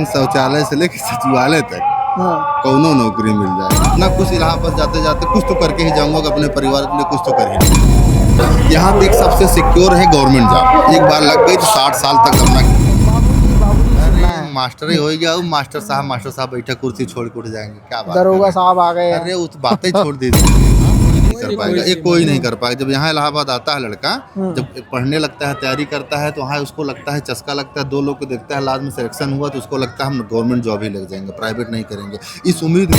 हैं शौचालय से लेकर सचिवालय तक कौनो नौकरी मिल जाए ना। कुछ इलाहाबाद जाते जाते कुछ तो करके ही जाऊंगा, अपने परिवार के लिए कुछ तो कर ही। यहाँ पे एक सबसे सिक्योर है गवर्नमेंट जॉब। एक बार लग गई तो 60 साल तक अपना मास्टर ही हो गया। मास्टर साहब बैठे कुर्सी छोड़ के उठ जाएंगे, क्या बात। दरोगा साहब आ गए। अरे उस बातें छोड़ दीजिए। कर पाएगा ये, कोई नहीं कर पाएगा। जब यहाँ इलाहाबाद आता है लड़का, जब पढ़ने लगता है, तैयारी करता है, तो वहाँ उसको लगता है, चस्का लगता है, 2 लोग को देखता है, लास्ट में सिलेक्शन हुआ तो उसको लगता है हम गवर्नमेंट जॉब ही लग जाएंगे, प्राइवेट नहीं करेंगे। इस उम्मीद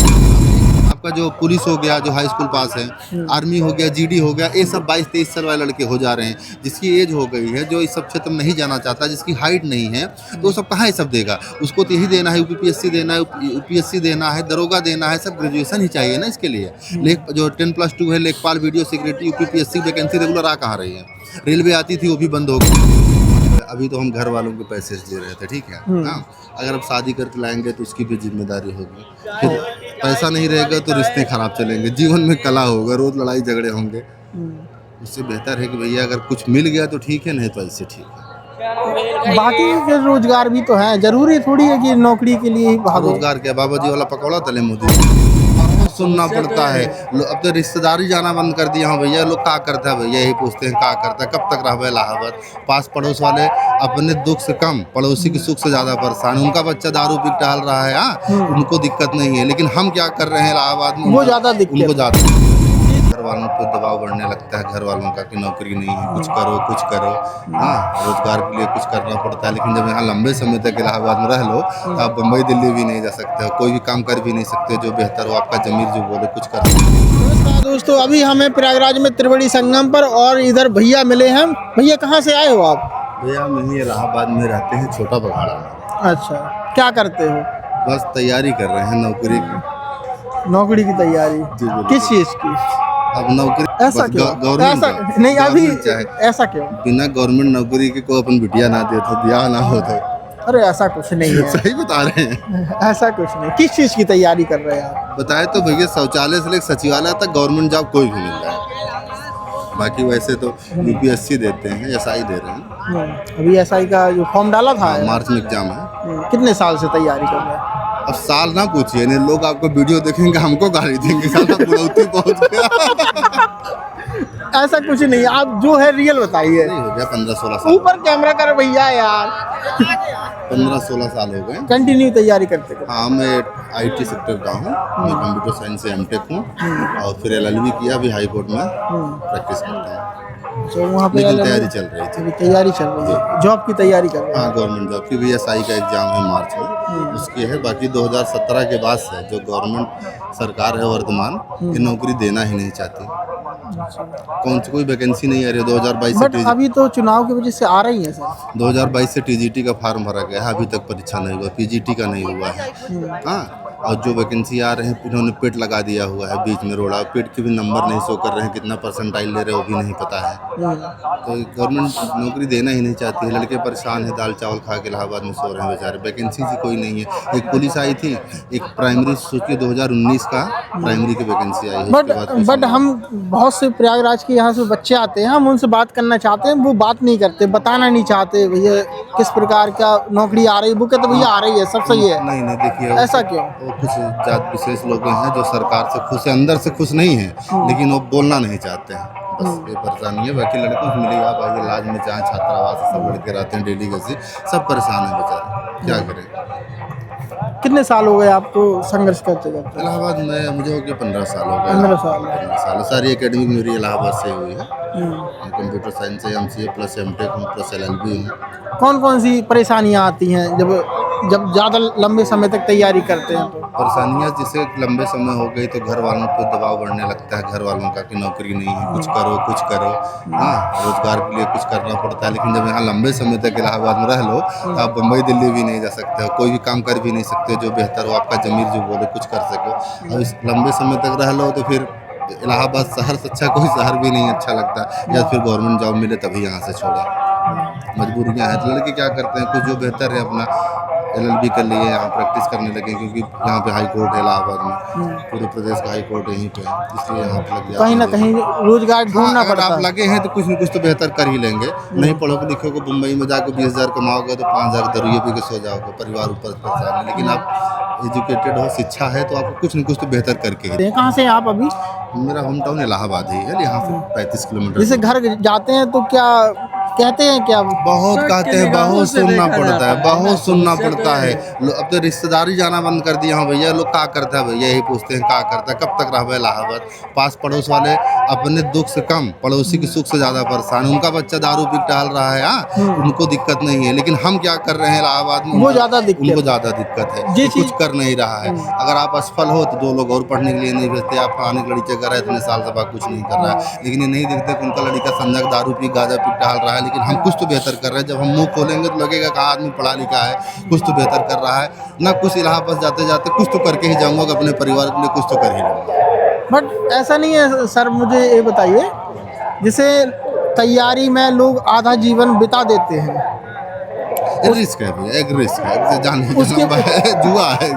आपका जो पुलिस हो गया, जो हाई स्कूल पास है, आर्मी हो गया, जीडी हो गया, ये सब 22-23 साल वाले लड़के हो जा रहे हैं। जिसकी एज हो गई है, जो इस सब क्षेत्र में नहीं जाना चाहता, जिसकी हाइट नहीं है, तो वो सब कहाँ ये सब देगा। उसको तो यही देना है, यूपीएससी देना है, यूपीएससी देना है, दरोगा देना है, सब ग्रेजुएशन ही चाहिए ना इसके लिए। जो 10+2 है, लेखपाल, video security, UPSC vacancy regular आ कहाँ रही है। रेलवे आती थी, वो भी बंद हो गई। अभी तो हम घर वालों के पैसे दे रहे थे, ठीक है। हाँ, अगर अब शादी करके लाएंगे तो उसकी भी जिम्मेदारी होगी। फिर पैसा नहीं रहेगा तो रिश्ते खराब चलेंगे, जीवन में कला होगा, रोज लड़ाई झगड़े होंगे। उससे बेहतर है कि भैया अगर कुछ मिल गया तो ठीक है, नहीं तो ऐसे ठीक है। बाकी के रोजगार भी तो है, जरूरी थोड़ी है कि नौकरी के लिए ही भागो। रोजगार क्या, बाबा जी वाला पकौड़ा तले मोदी सुनना पड़ता है। अब तो रिश्तेदारी जाना बंद कर दिया। हाँ भैया, लोग क्या करता है भैया, यही पूछते हैं क्या करता है, कब तक रह इलाहाबाद। पास पड़ोस वाले अपने दुख से कम पड़ोसी के सुख से ज्यादा परेशान। उनका बच्चा दारू पी टहल रहा है, हाँ, उनको दिक्कत नहीं है, लेकिन हम क्या कर रहे हैं इलाहाबाद में, वो ज्यादा दिक्कत, उनको ज्यादा। घर वालों पे दबाव बढ़ने लगता है, घर वालों का कि नौकरी नहीं है, कुछ करो कुछ करो। हाँ, रोजगार के लिए कुछ करना पड़ता है। लेकिन जब यहाँ लंबे समय तक इलाहाबाद में रह लो तो आप बम्बई दिल्ली भी नहीं जा सकते हो, कोई भी काम कर भी नहीं सकते जो बेहतर हो। आपका जमीर जो बोले कुछ कर। नमस्कार दोस्तों, अभी हमें प्रयागराज में त्रिवेणी संगम पर और इधर भैया मिले हैं। भैया कहाँ से आए हो आप? भैया हम इलाहाबाद में रहते हैं, छोटा बघाड़ा में। अच्छा, क्या करते हो? बस तैयारी कर रहे हैं नौकरी की। नौकरी की तैयारी? किस चीज की? अब नौकरी ऐसा क्यों? गवर्नमेंट नहीं, अभी ऐसा क्यों? बिना गवर्नमेंट नौकरी के कोई अपन बिटिया ना दे तो ब्याह ना हो तो। अरे ऐसा कुछ नहीं है। सही बता रहे हैं। ऐसा कुछ नहीं। किस चीज की तैयारी कर रहे हैं आप? बताए तो भैया, शौचालय से लेकर सचिवालय तक गवर्नमेंट जॉब कोई भी मिल जाए। बाकी वैसे तो यूपीएससी देते हैं, एसआई दे रहे हैं। अभी एसआई का जो फॉर्म डाला था, मार्च में एग्जाम है। कितने साल से तैयारी कर रहे हैं? अब साल ना पूछिए, नहीं लोग आपको वीडियो देखेंगे, हमको गाली देंगे, साला बुढ़ौती पहुंच गया। ऐसा कुछ नहीं, आप जो है रियल बताइए। नहीं, हो गया 15-16 साल। ऊपर कैमरा कर भैया यार। 15-16 साल हो गए। कंटिन्यू तैयारी करते करते। हाँ, मैं आईटी सेक्टर का हूँ। मैं कंप्यूटर साइंस से एमटेक हूँ और फिर एलएलबी किया, अभी हाई कोर्ट में प्रैक्टिस करता हूँ। तो वहाँ पे तैयारी चल रही थी। तैयारी चल रही है, जॉब की तैयारी कर रहे हैं? हाँ, गवर्नमेंट जॉब की भी। एसआई का एग्जाम है मार्च में, उसकी है। बाकी 2017 के बाद से जो गवर्नमेंट सरकार है वर्तमान, ये नौकरी देना ही नहीं चाहती। कौन सी कोई वैकेंसी नहीं आ रही है। 2022 से अभी तो चुनाव की वजह से आ रही है सर। 2022 से टीजीटी का फॉर्म भरा गया है, अभी तक परीक्षा नहीं हुआ, पीजीटी का नहीं हुआ है। हाँ, और जो वैकेंसी आ रहे हैं, इन्होंने पेट लगा दिया हुआ है बीच में रोड़ा। पेट के भी नंबर नहीं शो कर रहे हैं, कितना परसेंटाइल ले रहे हैं वो भी नहीं पता है। तो गवर्नमेंट नौकरी देना ही नहीं चाहती है। लड़के परेशान है, दाल चावल खा के इलाहाबाद में सो रहे हैं बेचारे। वैकेंसी ही कोई नहीं है। एक पुलिस आई थी, एक प्राइमरी, सोचिए 2019 का प्राइमरी की वैकेंसी आई है। बट हम बहुत से प्रयागराज के यहाँ से बच्चे आते हैं, हम उनसे बात करना चाहते हैं, वो बात नहीं करते, बताना नहीं चाहते भैया किस प्रकार का नौकरी आ रही है। वो कहते भैया आ रही है, सब सही है। नहीं देखिए, ऐसा क्यों? कुछ जात विशेष लोग हैं जो सरकार से खुश है, अंदर से खुश नहीं है, लेकिन वो बोलना नहीं चाहते हैं। बस ये परेशानी है। बाकी लड़कों को मिलेगा आप इलाज में, जहाँ छात्रावास सब लड़के रहते हैं डेली कैसे, सब परेशान है बेचारे, क्या करें। कितने साल हो गए आपको संघर्ष करते करते? इलाहाबाद में मुझे हो गया 15 साल हो गए। 15 साल। 15 साल। सारी एकेडमिक मेरी इलाहाबाद से हुई है। कंप्यूटर साइंस से एमसीए प्लस एमटेक हूँ प्लस एलएलबी हूँ। कौन कौन सी परेशानियाँ आती हैं जब ज़्यादा लंबे समय तक तैयारी करते हैं? तो परेशानियाँ जैसे लंबे समय हो गई तो घर वालों पे दबाव बढ़ने लगता है, घर वालों का कि नौकरी नहीं है, कुछ करो कुछ करो। हाँ, रोजगार के लिए कुछ करना पड़ता है। लेकिन जब यहाँ लंबे समय तक इलाहाबाद में रह लो तो आप बम्बई दिल्ली भी नहीं जा सकते हो, कोई भी काम कर भी नहीं सकते जो बेहतर हो। आपका जमीर जो बोले कुछ कर सको। और इस लंबे समय तक रह लो तो फिर इलाहाबाद शहर से अच्छा कोई शहर भी नहीं अच्छा लगता, या फिर गवर्नमेंट जॉब मिले तभी यहाँ से छोड़े। मजबूरियाँ हैं, लड़के क्या करते हैं, कुछ जो बेहतर है अपना LLB कर लिए, यहाँ प्रैक्टिस करने लगे क्योंकि यहाँ पे हाई कोर्ट है इलाहाबाद में, पूरे प्रदेश का हाई कोर्ट यहीं पे है, इसलिए यहाँ पे लग जाते कहीं ना हैं। कहीं रोजगार ढूंढना अगर पड़ता आप है। लगे हैं तो कुछ न कुछ तो बेहतर कर ही लेंगे। नहीं पढ़ोगे लिखोगे, मुंबई में जाकर 20,000 कमाओगे तो 5,000 दरुए पी के सो जाओगे, परिवार ऊपर परेशान है। लेकिन आप एजुकेटेड हो, शिक्षा है, तो आपको कुछ न कुछ तो बेहतर करके ही। कहाँ से हैं आप अभी? मेरा होम टाउन इलाहाबाद ही है, यहाँ से 35 किलोमीटर। जैसे घर जाते हैं तो क्या कहते हैं, क्या बहुत कहते हैं, बहुत सुनना पड़ता है, बहुत सुनना पड़ता है। अब तो रिश्तेदारी जाना बंद कर दिया। हाँ भैया, लोग क्या करता है भैया, यही पूछते हैं क्या करता है, कब तक रह इलाहाबाद। पास पड़ोस वाले अपने दुख से कम पड़ोसी के सुख से ज्यादा परेशान है। उनका बच्चा दारू पी के टहल रहा है, हाँ, उनको दिक्कत नहीं है, लेकिन हम क्या कर रहे हैं इलाहाबाद में, वो ज्यादा दिक्कत, उनको ज्यादा दिक्कत है, जी कुछ कर नहीं रहा है। अगर आप असफल हो तो 2 लोग और पढ़ने के लिए नहीं भेजते, आप फलाने लड़की कर रहा है, इतने साल से कुछ नहीं कर रहा है। लेकिन ये नहीं देखते कि उनका लड़का संजक दारू पी गांजा पी टहल रहा है, लेकिन हम कुछ तो बेहतर कर रहे हैं। जब हम मुंह खोलेंगे तो लगेगा कि आदमी पढ़ा लिखा है, कुछ तो बेहतर कर रहा है ना। कुछ इलाहाबाद जाते जाते कुछ तो करके ही जाऊंगा कि अपने परिवार के लिए कुछ तो कर ही लूंगा। बट ऐसा नहीं है सर, मुझे ये बताइए, जैसे तैयारी में लोग आधा जीवन बिता देते हैं, रिस्क है भैया, एक रिस्क है, जाने जुआ है,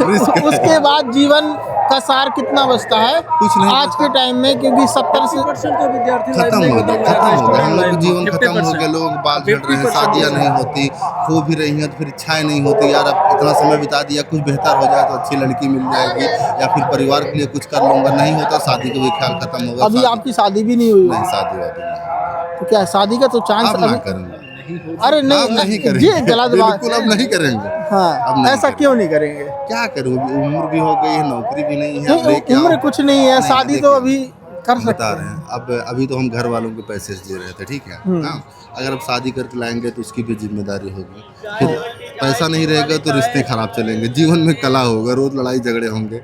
रिस्क है। उसके बाद जीवन का सार कितना बचता है कुछ नहीं आज के टाइम में, क्योंकि 70% तो विद्यार्थी खत्म हो गया, हम लोग का जीवन खत्म हो गया। लोग बाल झड़ रहे हैं, शादियां नहीं होती, हो भी रही हैं तो फिर इच्छाएं नहीं होती, यार अब इतना समय बिता दिया, कुछ बेहतर हो जाए तो अच्छी लड़की मिल जाएगी, या फिर परिवार के लिए कुछ कर लूंगा। नहीं होता, शादी का भी ख्याल खत्म हो गया। अभी आपकी शादी भी नहीं हुई? नहीं, शादी वादी नहीं। तो क्या शादी का तो चांस अब ना करेंगे, अरे अब नहीं नहीं ये करेंगे, गलत बात बिल्कुल है। अब नहीं करेंगे। हाँ, अब नहीं ऐसा करेंगे। क्यों नहीं करेंगे? क्या करूँगी, उम्र भी हो गई है, नौकरी भी नहीं है, अब नहीं, लेके उम्र आओ। कुछ नहीं है, नहीं, शादी देखिए, तो अभी कर सकते बता रहे हैं। हैं। अब अभी तो हम घर वालों के पैसे से जी रहे थे, ठीक है, हाँ। अगर अब शादी करके लाएंगे तो उसकी भी जिम्मेदारी होगी, फिर पैसा नहीं रहेगा तो रिश्ते खराब चलेंगे, जीवन में कला होगा, रोज लड़ाई झगड़े होंगे।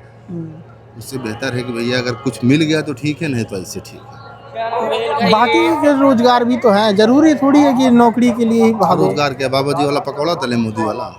उससे बेहतर है कि भैया अगर कुछ मिल गया तो ठीक है, नहीं तो ऐसे ठीक है। बाकी के रोजगार भी तो है, जरूरी थोड़ी है कि नौकरी के लिए ही भागो। रोजगार क्या, बाबा जी वाला पकौड़ा तले मोदी वाला?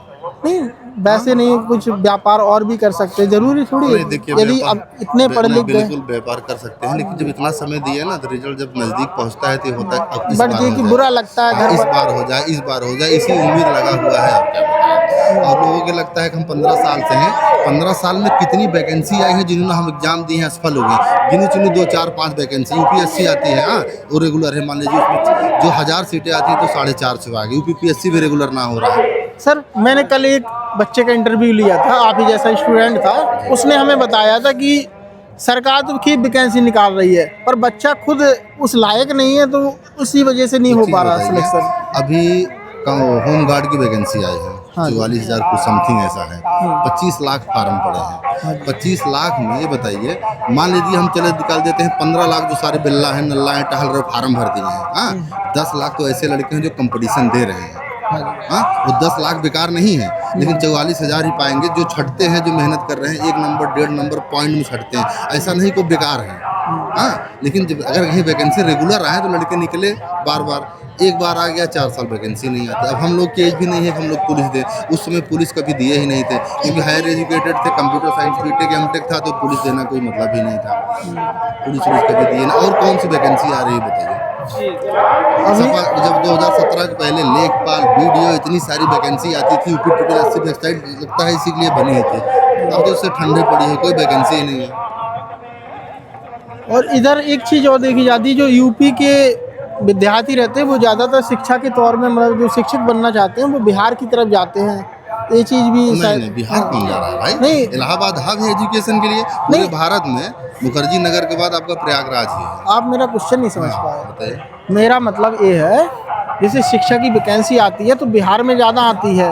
नहीं, वैसे नहीं, कुछ व्यापार और भी कर सकते हैं, जरूरी थोड़ी है। देखिए, यदि अब इतने पढ़ लिख गए, बिल्कुल व्यापार कर सकते हैं, लेकिन जब इतना समय दिया ना तो रिजल्ट जब नजदीक पहुंचता है तो ये होता है अब इस बट बार देखिए हो बुरा जाए, लगता है घर इस पर। बार हो जाए, इस बार हो जाए, इसी उम्मीद लगा हुआ है। और क्या बताएं। और लोगों को लगता है कि हम 15 साल से हैं, 15 साल में कितनी वैकेंसी आई है, जिन्होंने हम एग्जाम दिए हैं असफल हो गए, गिनी चुनी 2 4 5 वैकेंसी। UPSC आती है, हाँ, वो रेगुलर है, मान लीजिए उसमें जो 1000 सीटें आती है तो 450 आ गई। UPSC भी रेगुलर ना हो रहा है। सर, मैंने कल एक बच्चे का इंटरव्यू लिया था, आप ही जैसा स्टूडेंट था, उसने हमें बताया था कि सरकार तो ठीक वैकेंसी निकाल रही है, पर बच्चा खुद उस लायक नहीं है, तो उसी वजह से नहीं हो पा रहा सिलेक्शन। अभी होम गार्ड की वैकेंसी आई है, हाँ, 44,000 कुछ समथिंग ऐसा है, 25 लाख फार्म पड़े हैं। 25 लाख में ये बताइए, मान लीजिए हम चले निकाल देते हैं 15 लाख जो सारे बिल्ला हैं, नल्ला हैं, टहल रहे, फार्म भर दिए हैं, हाँ। 10 लाख तो ऐसे लड़के हैं जो कंपटीशन दे रहे हैं, हाँ। वो 10 लाख बेकार नहीं है, लेकिन 44,000 ही पाएंगे जो छटते हैं, जो मेहनत कर रहे हैं, 1 नंबर 1.5 नंबर पॉइंट में छटते हैं। ऐसा नहीं को बेकार है, हाँ। लेकिन जब अगर कहीं वैकेंसी रेगुलर आए तो लड़के निकले बार बार, एक बार आ गया 4 साल वैकेंसी नहीं आती। अब हम लोग की एज भी नहीं है कि हम लोग पुलिस दे, उस समय पुलिस कभी दिए ही नहीं थे, क्योंकि हायर एजुकेटेड थे, कंप्यूटर साइंस बीटेक एमटेक था, तो पुलिस देना कोई मतलब ही नहीं था। पुलिस कभी दिए ना। और कौन सी वैकेंसी आ रही है बताइए? जब 2017 के पहले लेखपाल वीडियो इतनी सारी वैकेंसी आती थी, UP वेबसाइट लगता है इसी के लिए बनी थी। अब तो उससे ठंडे पड़ी है, कोई वैकेंसी ही नहीं है। और इधर एक चीज़ और देखी जाती है, जो यूपी के विद्यार्थी रहते हैं वो ज़्यादातर शिक्षा के तौर में, मतलब जो शिक्षक बनना चाहते हैं वो बिहार की तरफ जाते हैं। ये चीज़ भी नहीं, बिहार कौन जा रहा है भाई? नहीं, इलाहाबाद हब है एजुकेशन के लिए पूरे भारत में। मुखर्जी नगर के बाद आपका प्रयागराज ही है। आप मेरा क्वेश्चन नहीं समझ पाए। बताइए। मेरा मतलब ये है, जैसे शिक्षा की वैकेंसी आती है तो बिहार में ज़्यादा आती है।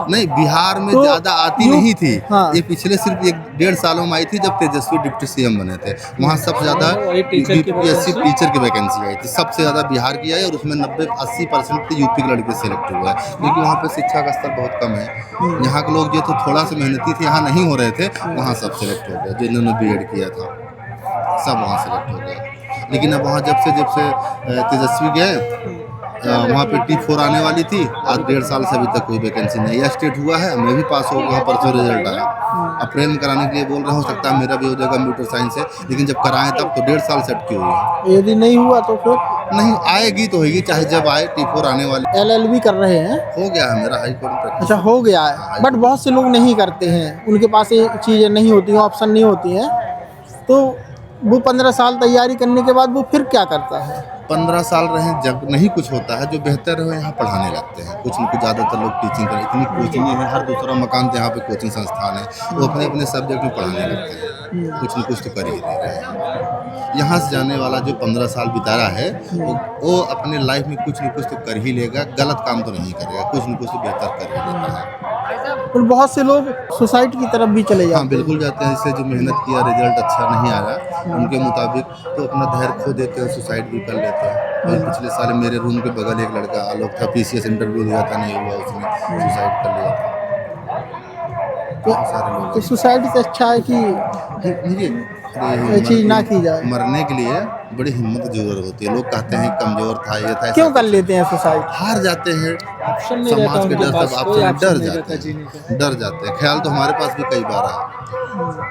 नहीं, बिहार में तो ज्यादा आती नहीं थी, हाँ। ये पिछले सिर्फ 1-1.5 सालों में आई थी, जब तेजस्वी डिप्टी CM बने थे। वहाँ सबसे ज्यादा UPSC टीचर की वैकेंसी आई थी, सबसे ज्यादा बिहार की आई, और उसमें 90-80% यूपी के लड़के सेलेक्ट हुए हैं, क्योंकि वहाँ पे शिक्षा का स्तर बहुत कम है। यहाँ के लोग जो थे थोड़ा सा मेहनती थे, यहाँ नहीं हो रहे थे, वहाँ सब सेलेक्ट हो गए। जिन्होंने BEd किया था सब वहाँ सेलेक्ट हो गए। लेकिन अब वहाँ जब से तेजस्वी गए, वहाँ पे T4 आने वाली थी, आज 1.5 साल से अभी तक कोई वैकेंसी नहीं है। स्टेट हुआ है, मैं भी पास हो गया, परसों रिजल्ट आया। अप्रैल में कराने के लिए बोल रहे, हो सकता है मेरा भी हो जाएगा, कंप्यूटर साइंस है, लेकिन जब कराएं तब तो 1.5 साल से अटकी हुई है। यदि नहीं हुआ तो फिर नहीं आएगी तो होगी, चाहे जब आए T4 आने वाली। LLB कर रहे हैं? हो गया है मेरा हाई कोर्ट में प्रैक्टिस। अच्छा, हो गया है, बट बहुत से लोग नहीं करते हैं, उनके पास ये चीज़ें नहीं होती हैं, ऑप्शन नहीं होती हैं, तो वो 15 साल तैयारी करने के बाद वो फिर क्या करता है? 15 साल रहे जब नहीं कुछ होता है, जो बेहतर है यहाँ पढ़ाने लगते हैं कुछ न कुछ। ज़्यादातर लोग टीचिंग करें, इतनी कोचिंग है, हर दूसरा मकान यहाँ पे कोचिंग संस्थान है, वो अपने अपने सब्जेक्ट में पढ़ाने लगते हैं, कुछ न कुछ तो कर ही दे रहे हैं। यहाँ से जाने वाला जो 15 साल बिता रहा है वो अपने लाइफ में कुछ न कुछ तो कर ही लेगा, गलत काम तो नहीं करेगा, कुछ न कुछ तो बेहतर कर ही लेता है। और बहुत से लोग सुसाइड की तरफ भी चले जाते हाँ हैं। बिल्कुल जाते हैं, इससे जो मेहनत किया रिजल्ट अच्छा नहीं आया उनके मुताबिक तो अपना धैर्य खो देते हैं, सुसाइड भी कर लेते हैं। और पिछले साल मेरे रूम के बगल एक लड़का आलोक था, PCS इंटरव्यू दिया था, नहीं हुआ, उसने सुसाइड कर लिया था। बहुत सारे लोग तो सुसाइड से अच्छा है कि ये चीज़ ना की जाए। मरने के लिए बड़ी हिम्मत की जरूरत होती है। लोग कहते हैं कमजोर था, ये था, क्यों कर लेते हैं सुसाइड? हार जाते हैं, ऑप्शन नहीं रहता समाज के उनके डर पास, सब कोई आपसे ऑप्शन डर नहीं जाते रहता जीने का। हैं, डर जाते हैं। ख्याल तो हमारे पास भी कई बार आया,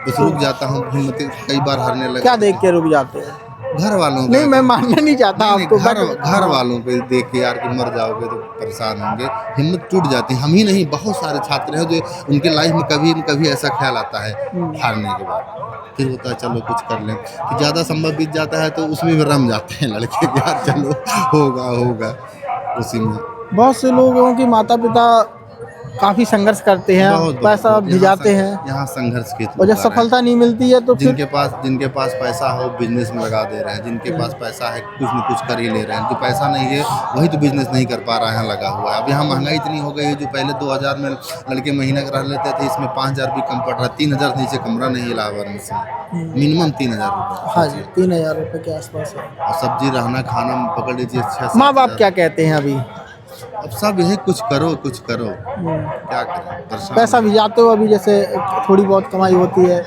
बस रुक जाता हूँ, हिम्मत कई बार हारने लगा। क्या देख के रुक जाते हैं? घर वालों का। नहीं, मैं मानना नहीं चाहता नहीं, आपको, घर वालों को देख के यार कि मर जाओगे तो परेशान होंगे, हिम्मत टूट जाती है। हम ही नहीं, बहुत सारे छात्र हैं जो उनके लाइफ में कभी न कभी ऐसा ख्याल आता है हारने के बाद, फिर होता है चलो कुछ कर लें, कि ज़्यादा संभव बीत जाता है तो उसमें भी रम जाते हैं लड़के, यार चलो होगा उसी में। बहुत से लोगों के माता पिता काफ़ी संघर्ष करते हैं, पैसा भिजाते हैं, यहाँ संघर्ष के और जब सफलता नहीं मिलती है तो फिर जिनके पास पैसा हो बिजनेस में लगा दे रहे हैं, जिनके पास पैसा है कुछ न कुछ कर ही ले रहे हैं, जो पैसा नहीं है वही तो बिजनेस नहीं कर पा रहा है, यहाँ लगा हुआ है। अब यहाँ महंगाई इतनी हो गई है, जो पहले 2000 में लड़के महीना का रह लेते थे, इसमें 5000 भी कम पड़ रहा है। 3000 नीचे कमरा नहीं है इलाहाबाद में, मिनिमम 3000 रुपये। हाँ जी, 3000 रुपये के आसपास है। और सब्जी रहना खाना पकड़ लीजिए 6-7 माँ बाप क्या कहते हैं अभी? अब सब यही कुछ करो क्या करें, परेशान। पैसा भिजाते हो अभी, जैसे थोड़ी बहुत कमाई होती है?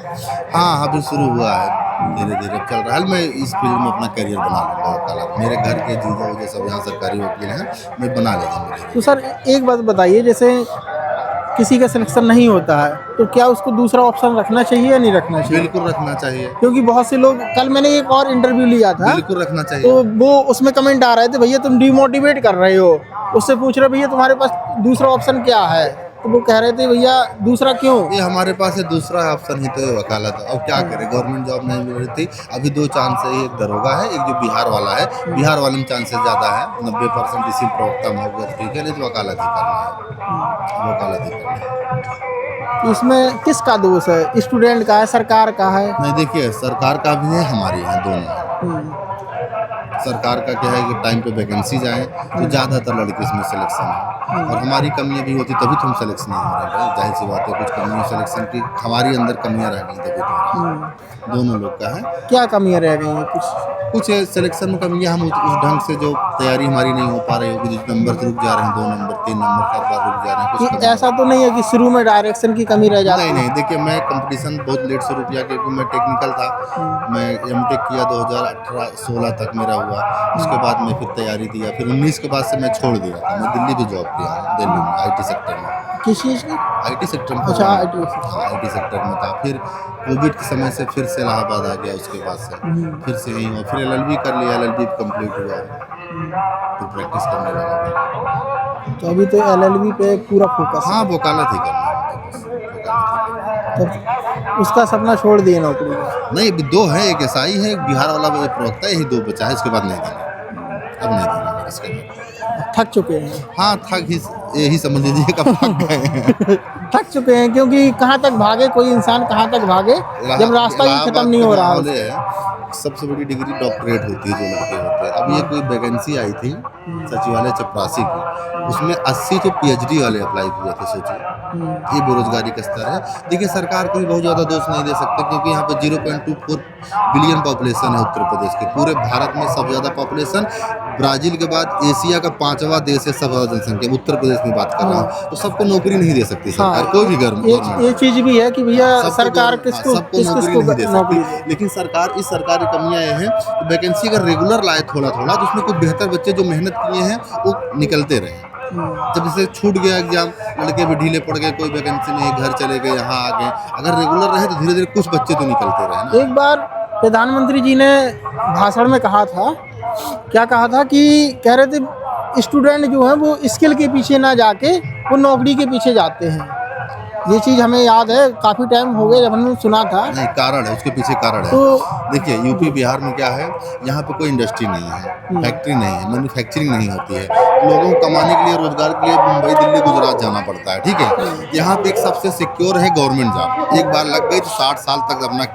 हाँ अभी शुरू हुआ है, धीरे धीरे चल रहा है। मैं इस फील्ड में अपना करियर बना लूँगा वकालत। मेरे घर के जीजा वजह सब यहाँ सरकारी वकील हैं, मैं बना लेगा। तो सर एक बात बताइए, जैसे किसी का सिलेक्शन नहीं होता है तो क्या उसको दूसरा ऑप्शन रखना चाहिए या नहीं रखना चाहिए? बिल्कुल रखना चाहिए, क्योंकि बहुत से लोग, कल मैंने एक और इंटरव्यू लिया था, बिल्कुल रखना चाहिए। तो वो उसमें कमेंट आ रहे थे, भैया तुम डिमोटिवेट कर रहे हो। उससे पूछ रहे भैया तुम्हारे पास दूसरा ऑप्शन क्या है, तो वो कह रहे थे भैया दूसरा क्यों? ये हमारे पास है दूसरा ऑप्शन ही तो है वकालत। अब क्या करें, गवर्नमेंट जॉब नहीं मिल रही थी, अभी 2 चांस है, एक दरोगा है, एक जो बिहार वाला है, बिहार वाले में चांसेस ज़्यादा है, 90% इसी प्रवक्ता में हो गया, ठीक है, नहीं तो वकालत ही करना है, वकालत ही करना है। इसमें किसका दोष है, स्टूडेंट का है, सरकार का है? नहीं देखिए, सरकार का भी है, हमारी है, दोनों है। सरकार का क्या है कि टाइम पे वैकेंसी जाए तो ज़्यादातर लड़के इसमें सिलेक्शन है, और हमारी कमियां भी होती तभी तो हम सिलेक्शन नहीं हो रहे हैं। जाहिर सी बात है, कुछ कमियां सिलेक्शन की हमारी अंदर कमियां रह गई तभी तो। दोनों लोग का है। क्या कमियां रह गई हैं? कुछ सिलेक्शन में कमियां, हम उस ढंग से जो तैयारी हमारी नहीं हो पा रही होगी, जिस नंबर रुक जा रहे हैं, 2 नंबर 3 नंबर हर बार रुक जा रहे हैं। कुछ ऐसा तो नहीं है कि शुरू में डायरेक्शन की कमी रह जाती है? नहीं, देखिए मैं कंपटीशन बहुत लेट शुरू किया, क्योंकि मैं टेक्निकल था। मैं MTech किया 2018-16 तक मेरा हुआ, उसके बाद मैं फिर तैयारी दिया, फिर 19 के बाद से मैं छोड़ दिया था। मैं दिल्ली भी जॉब किया हूँ, दिल्ली में IT सेक्टर में। किस चीज़ की? IT सेक्टर में। अच्छा, IT सेक्टर में था। फिर कोविड के समय से फिर से इलाहाबाद आ गया, उसके बाद से फिर से यहीं हुआ, फिर LLB कर लिया, LLB कंप्लीट हुआ, फिर प्रैक्टिस करने लगा। तो अभी तो LLB पे पूरा फोकस? हाँ, वकालत ही करना है, तो उसका सपना छोड़ दिए नौकरी का? नहीं, अभी 2 है, एक SI है, एक बिहार वाला प्रवक्ता, यही 2 बचा है, इसके बाद नहीं देना, अब नहीं देना इसके बाद। थक चुके हैं? हाँ, यही समझ लीजिए कब थक गए हैं। थक चुके हैं, क्योंकि कहाँ तक भागे कोई इंसान, कहाँ तक भागे जब रास्ता ही खत्म नहीं हो रहा है। सबसे बड़ी डिग्री डॉक्टरेट होती है जो लड़के होते हैं। अब ये कोई वैकेंसी आई थी सचिवालय चपरासी की, उसमें 80 तो PhD वाले अप्लाई किए थे। सोचिए, ये बेरोजगारी का स्तर है। देखिए, सरकार को भी बहुत ज़्यादा दोष नहीं दे सकते, क्योंकि यहाँ पे 0.24 बिलियन पॉपुलेशन है उत्तर प्रदेश के। पूरे भारत में सबसे ज़्यादा पॉपुलेशन, ब्राज़ील के बाद एशिया का 5वां देश है सबसे ज़्यादा जनसंख्या, उत्तर प्रदेश में बात कर रहा हूँ। तो सबको नौकरी नहीं दे सकती सरकार, कोई भी गवर्नमेंट। ये चीज़ भी है कि भैया सरकार किसको नौकरी नहीं दे सकती। लेकिन सरकारी कमियां ये हैं, वैकेंसी अगर रेगुलर लाए थोड़ा तो उसमें कुछ बेहतर बच्चे जो मेहनत किए हैं वो निकलते रहे। जब जैसे छूट गया एग्जाम, लड़के भी ढीले पड़ गए, कोई वैकेंसी नहीं, घर चले गए, यहाँ आ गए, अगर रेगुलर रहे तो धीरे धीरे कुछ बच्चे तो निकलते रहे ना। एक बार प्रधानमंत्री जी ने भाषण में कहा था क्या कहा था कि कह रहे थे स्टूडेंट जो है वो स्किल के पीछे ना जाके वो नौकरी के पीछे जाते हैं। ये चीज़ हमें याद है, काफ़ी टाइम हो गया जब हमने सुना था। नहीं, कारण है, उसके पीछे कारण है। तो देखिए यूपी बिहार में क्या है, यहाँ पे कोई इंडस्ट्री नहीं है, फैक्ट्री नहीं है, मैन्युफैक्चरिंग नहीं होती है। लोगों को कमाने के लिए, रोजगार के लिए मुंबई, दिल्ली, गुजरात जाना पड़ता है। ठीक है, यहाँ पे एक सबसे सिक्योर है गवर्नमेंट जॉब। एक बार लग गई तो 60 साल तक अपना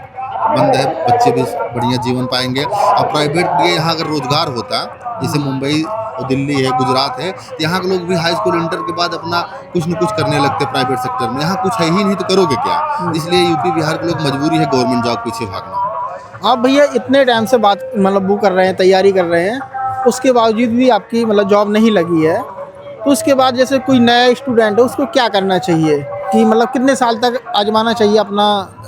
बंद है, बच्चे भी बढ़िया जीवन पाएंगे। और प्राइवेट लिए यहाँ अगर रोजगार होता, जैसे मुंबई और दिल्ली है, गुजरात है, तो यहाँ के लोग भी हाई स्कूल इंटर के बाद अपना कुछ न कुछ करने लगते प्राइवेट सेक्टर में। यहाँ कुछ है ही नहीं तो करोगे क्या? इसलिए यूपी बिहार के लोग मजबूरी है गवर्नमेंट जॉब पीछे भागना। आप भैया इतने टाइम से बात मतलब वो कर रहे हैं, तैयारी कर रहे हैं, उसके बावजूद भी आपकी मतलब जॉब नहीं लगी है, तो उसके बाद जैसे कोई नया स्टूडेंट है उसको क्या करना चाहिए कि मतलब कितने साल तक आजमाना चाहिए अपना?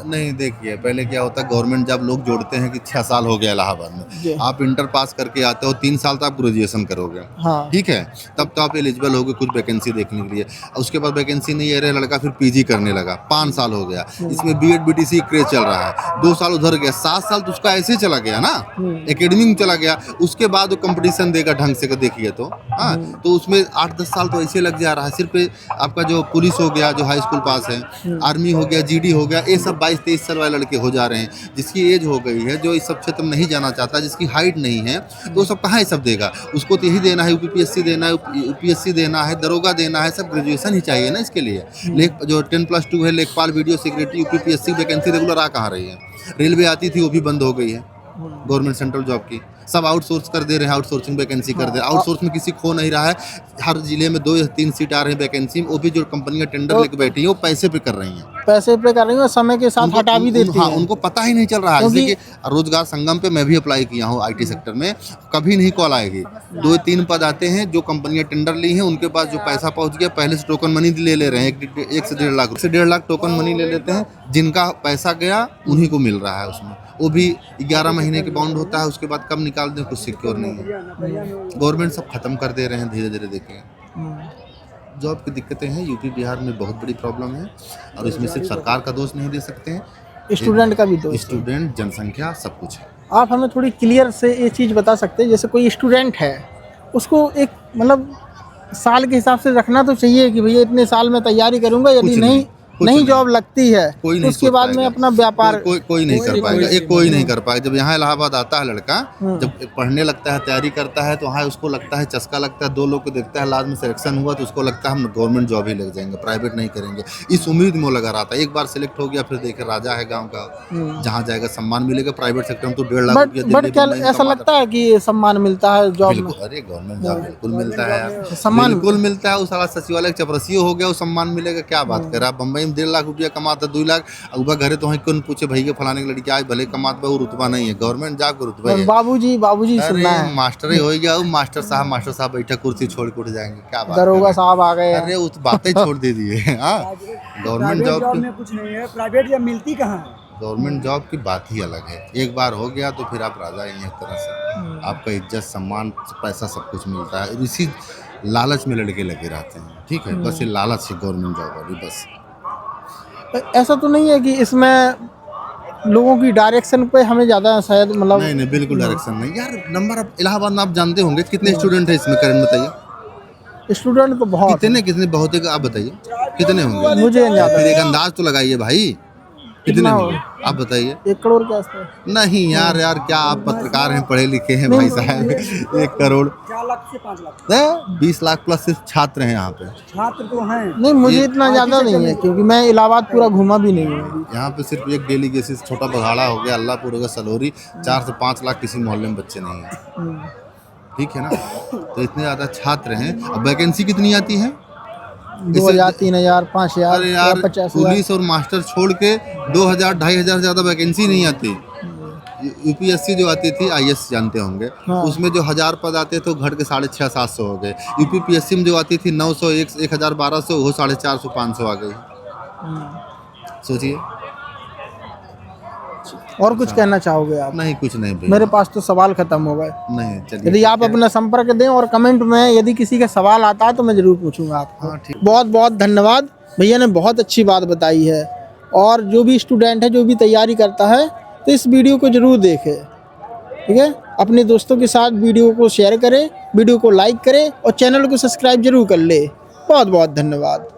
नहीं, देखिए पहले क्या होता है, गवर्नमेंट जब लोग जोड़ते हैं कि 6 साल हो गया इलाहाबाद जी। में, आप इंटर पास करके आते हो, 3 साल तक आप ग्रेजुएशन करोगे। हाँ। ठीक है, तब तो आप एलिजिबल होगे कुछ वैकेंसी देखने के लिए। उसके बाद वैकेंसी नहीं आ रहा, लड़का फिर पीजी करने लगा, 5 साल हो गया, इसमें बीएड बीटीसी क्रेज चल रहा है, 2 साल उधर गया, 7 साल तो उसका ऐसे ही चला गया ना, एकेडमी में चला गया। उसके बाद वो कंपटीशन देगा ढंग से देखिए तो, हाँ, तो उसमें 8-10 साल तो ऐसे लग जा रहा है। सिर्फ आपका जो पुलिस हो गया, जो हाई स्कूल पास है, आर्मी हो गया, जीडी हो गया, ये सब 22-23 साल वाले लड़के हो जा रहे हैं। जिसकी एज हो गई है, जो इस सब क्षेत्र में नहीं जाना चाहता, जिसकी हाइट नहीं है, तो वो सब कहाँ ये सब देगा? उसको तो यही देना है, यूपीएससी देना है, यूपीएससी देना है, दरोगा देना है, सब ग्रेजुएशन ही चाहिए ना इसके लिए। जो 10+2 है, लेखपाल, video security, UPPSC vacancy regular आ कहाँ रही है? रेलवे आती थी, वो भी बंद हो गई है, गवर्नमेंट सेंट्रल जॉब की। सब आउटसोर्स कर दे रहे हैं, आउटसोर्सिंग वैकेंसी कर दे रहे हैं। आउटसोर्स में किसी खो नहीं रहा है, हर जिले में 2 या 3 सीट आ रही है वैकेंसी में, वो भी जो कंपनियां टेंडर लेके बैठी है वो पैसे पे कर रही हैं, पैसे पे कर रही हूँ, समय के साथ हटा भी देती हाँ, हैं। उनको पता ही नहीं चल रहा है। जैसे कि रोजगार संगम पे मैं भी अप्लाई किया हूँ आईटी सेक्टर में, कभी नहीं कॉल आएगी। 2-3 पद आते हैं, जो कंपनियां टेंडर ली हैं उनके पास जो पैसा पहुंच गया, पहले से टोकन मनी ले ले रहे हैं, 1 से 1.5 लाख टोकन मनी ले लेते हैं। जिनका पैसा गया उन्हीं को मिल रहा है उसमें, वो भी 11 महीने के बाउंड होता है, उसके बाद कब निकाल दें कुछ सिक्योर नहीं है। गवर्नमेंट सब खत्म कर दे रहे हैं धीरे धीरे। देखिए जॉब की दिक्कतें हैं यूपी बिहार में, बहुत बड़ी प्रॉब्लम है, और इसमें सिर्फ सरकार का दोष नहीं दे सकते हैं, स्टूडेंट का भी दोस्त, स्टूडेंट, जनसंख्या, सब कुछ है। आप हमें थोड़ी क्लियर से ये चीज़ बता सकते हैं, जैसे कोई स्टूडेंट है उसको एक मतलब साल के हिसाब से रखना तो चाहिए कि भैया इतने साल में तैयारी करूंगा, यदि नहीं जॉब लगती है तो उसके बाद में अपना व्यापार कोई नहीं कर पाएगा, एक कोई नहीं कर पाएगा। जब यहाँ इलाहाबाद आता है लड़का, जब पढ़ने लगता है, तैयारी करता है, तो वहाँ उसको लगता है, चस्का लगता है, 2 लोग को देखता है, लास्ट में सिलेक्शन हुआ तो उसको लगता है हम गवर्नमेंट जॉब ही लग जाएंगे, प्राइवेट नहीं करेंगे। इस उम्मीद में वो लगा रहा था। एक बार सिलेक्ट हो गया, फिर देखे राजा है गाँव का, जहाँ जाएगा सम्मान मिलेगा। प्राइवेट सेक्टर में तो 1.5 लाख रुपया। बट क्या ऐसा लगता है कि सम्मान मिलता है जॉब में? अरे गवर्नमेंट जॉब बिल्कुल मिलता है यार, सम्मान बिल्कुल मिलता है। उस साला सचिवालय चपरसी हो गया, वो सम्मान मिलेगा, क्या बात कर रहा है? बम्बई में 1.5 लाख रुपया कमाता, 2 लाख उबा घरे तो कौन पूछे भैया फलाने की लड़की आज भले कमाता, वो रुतबा नहीं है, गवर्नमेंट जॉब का रुतबा है। बाबूजी सुनना है, मास्टर ही हो गया, मास्टर साहब बैठा कुर्सी छोड़ के उठ जाएंगे, क्या बात? दरोगा साहब आ गए। अरे उस बातें छोड़ दे दिए। हाँ, गवर्नमेंट जॉब में कुछ नहीं है, प्राइवेट जॉब मिलती कहाँ है? गवर्नमेंट जॉब की बात ही अलग है। एक बार हो गया तो फिर आप राजा ही हैं एक तरह से, आपका इज्जत, सम्मान, पैसा सब कुछ मिलता है। इसी लालच में लड़के लगे रहते हैं। ठीक है, बस ये लालच है गवर्नमेंट जॉब वाली, बस। ऐसा तो नहीं है कि इसमें लोगों की डायरेक्शन पे हमें ज़्यादा शायद मतलब? नहीं, बिल्कुल डायरेक्शन नहीं यार। नंबर अब इलाहाबाद में आप जानते होंगे कितने स्टूडेंट हैं इसमें, करेंट बताइए। स्टूडेंट तो बहुत कितने बहुत है, आप बताइए कितने होंगे? मुझे नहीं आता। फिर एक अंदाज तो लगाइए भाई, कितने होंगे आप बताइए। 1 करोड़ के आसपास? नहीं यार क्या आप पत्रकार हैं, पढ़े लिखे हैं भाई साहब। 1 करोड़ 4 लाख से 5 लाख 20 लाख प्लस सिर्फ छात्र हैं यहाँ पे। छात्र तो हैं। नहीं, मुझे इतना ज़्यादा नहीं है क्योंकि मैं इलाहाबाद पूरा घूमा भी नहीं हूँ। यहाँ पे सिर्फ एक डेलीगेसी, छोटा बघाड़ा हो गया, अल्लाहपुर हो गया, सलोरी, 4 से 5 लाख किसी मोहल्ले में बच्चे नहीं हैं। ठीक है ना, तो इतने ज़्यादा छात्र हैं। अब वैकेंसी कितनी आती है? 2000, 3000, 5000, अरे यार 50,000। पुलिस और मास्टर छोड़ के 2000, 2500 से ज़्यादा वैकेंसी नहीं आती। यूपीएससी जो आती थी, आईएएस जानते होंगे, उसमें जो 1000 पद आते थे घट के 650-700 हो गए। यूपीपीएससी में जो आती थी 900, 1000, 1200, वो 450, 500 आ गई। सोचिए। और कुछ कहना चाहोगे आप? नहीं, कुछ नहीं भाई, मेरे पास तो सवाल खत्म हो गए। नहीं, चलिए। यदि आप अपना संपर्क दें और कमेंट में यदि किसी का सवाल आता है तो मैं जरूर पूछूंगा आपको। हाँ, ठीक। बहुत बहुत धन्यवाद, भैया ने बहुत अच्छी बात बताई है। और जो भी स्टूडेंट है, जो भी तैयारी करता है, तो इस वीडियो को जरूर देखे। ठीक है। अपने दोस्तों के साथ वीडियो को शेयर करें, वीडियो को लाइक करें और चैनल को सब्सक्राइब जरूर कर ले। बहुत बहुत धन्यवाद।